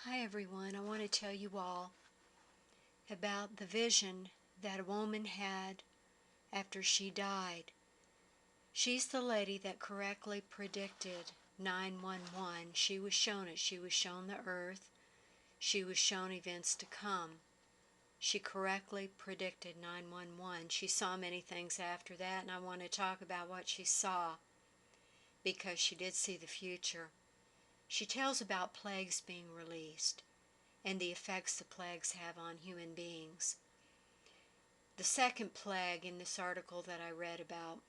Hi everyone, I want to tell you all about the vision that a woman had after she died. She's the lady that correctly predicted 911. She was shown it. She was shown the earth. She was shown events to come. She correctly predicted 911. She saw many things after that, and I want to talk about what she saw because she did see the future. She tells about plagues being released and the effects the plagues have on human beings. The second plague in this article that I read about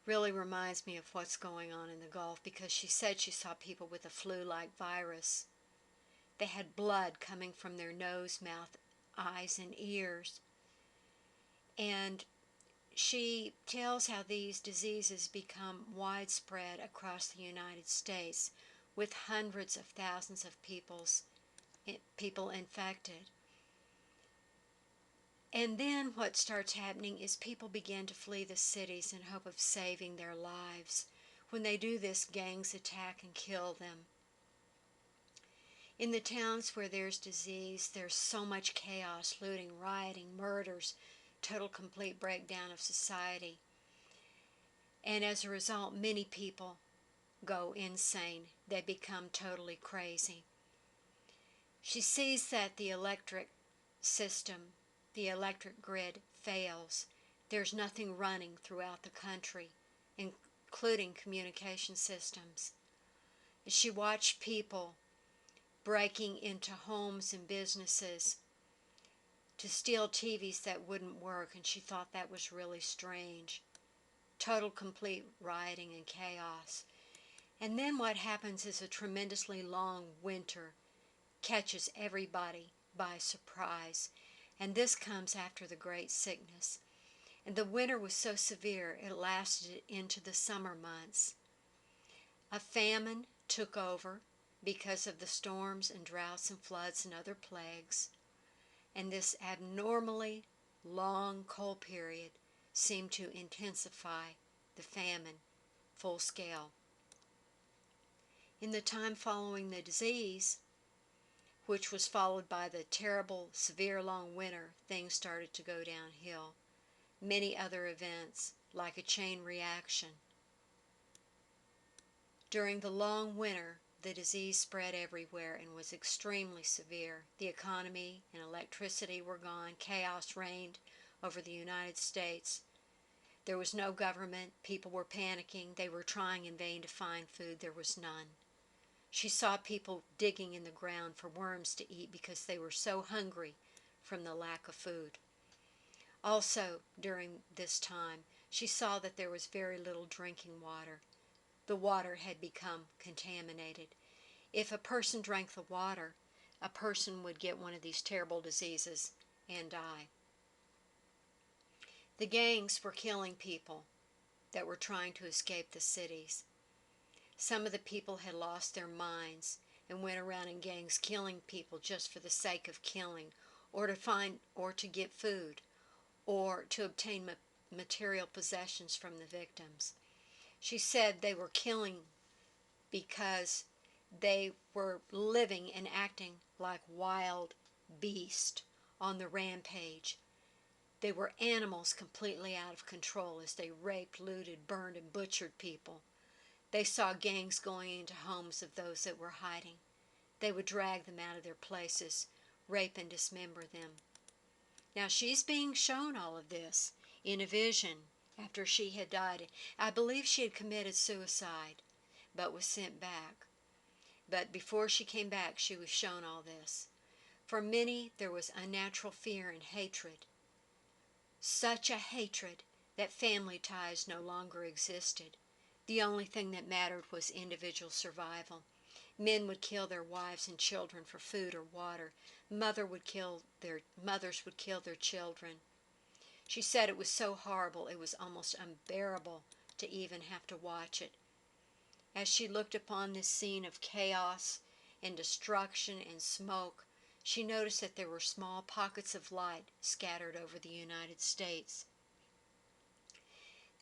really reminds me of what's going on in the Gulf, because she said she saw people with a flu-like virus. They had blood coming from their nose, mouth, eyes, and ears. And she tells how these diseases become widespread across the United States with hundreds of thousands of people infected. And then what starts happening is people begin to flee the cities in hope of saving their lives. When they do this, gangs attack and kill them. In the towns where there's disease, there's so much chaos, looting, rioting, murders, total complete breakdown of society. And as a result, many people go insane. They become totally crazy. She sees that the electric system, the electric grid, fails. There's nothing running throughout the country, including communication systems. She watched people breaking into homes and businesses to steal TVs that wouldn't work, and she thought that was really strange. Total complete rioting and chaos. And then what happens is a tremendously long winter catches everybody by surprise. And this comes after the great sickness. And the winter was so severe it lasted into the summer months. A famine took over because of the storms and droughts and floods and other plagues. And this abnormally long cold period seemed to intensify the famine full scale. In the time following the disease, which was followed by the terrible, severe long winter, things started to go downhill. Many other events, like a chain reaction. During the long winter, the disease spread everywhere and was extremely severe. The economy and electricity were gone. Chaos reigned over the United States. There was no government. People were panicking. They were trying in vain to find food. There was none. She saw people digging in the ground for worms to eat because they were so hungry from the lack of food. Also, during this time, she saw that there was very little drinking water. The water had become contaminated. If a person drank the water, a person would get one of these terrible diseases and die. The gangs were killing people that were trying to escape the cities. Some of the people had lost their minds and went around in gangs killing people just for the sake of killing, or to get food, or to obtain material possessions from the victims. She said they were killing because they were living and acting like wild beasts on the rampage. They were animals completely out of control as they raped, looted, burned, and butchered people. They saw gangs going into homes of those that were hiding. They would drag them out of their places, rape and dismember them. Now she's being shown all of this in a vision after she had died. I believe she had committed suicide, but was sent back. But before she came back, she was shown all this. For many, there was unnatural fear and hatred. Such a hatred that family ties no longer existed. The only thing that mattered was individual survival. Men would kill their wives and children for food or water. Mothers would kill their children. She said it was so horrible it was almost unbearable to even have to watch it. As she looked upon this scene of chaos and destruction and smoke, she noticed that there were small pockets of light scattered over the United States.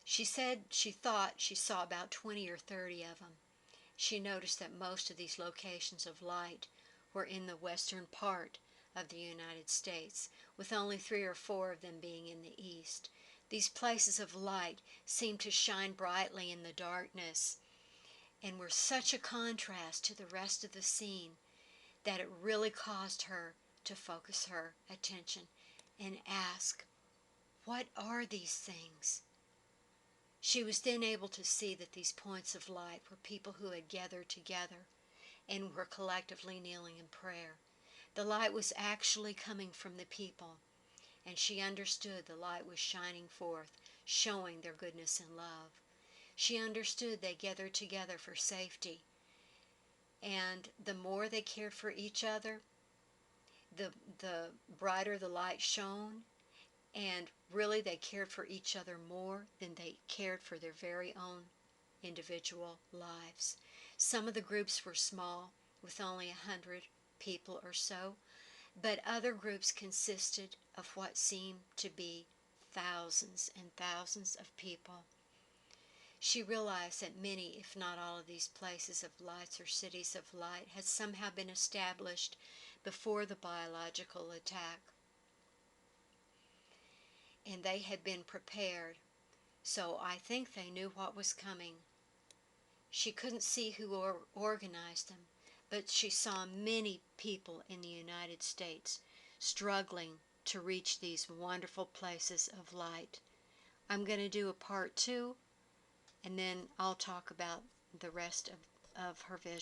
She said she thought she saw about 20 or 30 of them, She noticed that most of these locations of light were in the western part of the United States, with only 3 or 4 of them being in the east. These places of light seemed to shine brightly in the darkness and were such a contrast to the rest of the scene that it really caused her to focus her attention and ask, "What are these things?" She was then able to see that these points of light were people who had gathered together and were collectively kneeling in prayer. The light was actually coming from the people, and she understood the light was shining forth, showing their goodness and love. She understood they gathered together for safety, and the more they cared for each other, the brighter the light shone, and really they cared for each other more than they cared for their very own individual lives. Some of the groups were small, with only 100 people or so, but other groups consisted of what seemed to be thousands and thousands of people. She realized that many, if not all, of these places of lights or cities of light had somehow been established before the biological attack, and they had been prepared. So I think they knew what was coming. She couldn't see who organized them, but she saw many people in the United States struggling to reach these wonderful places of light. I'm going to do a part 2, and then I'll talk about the rest of her vision.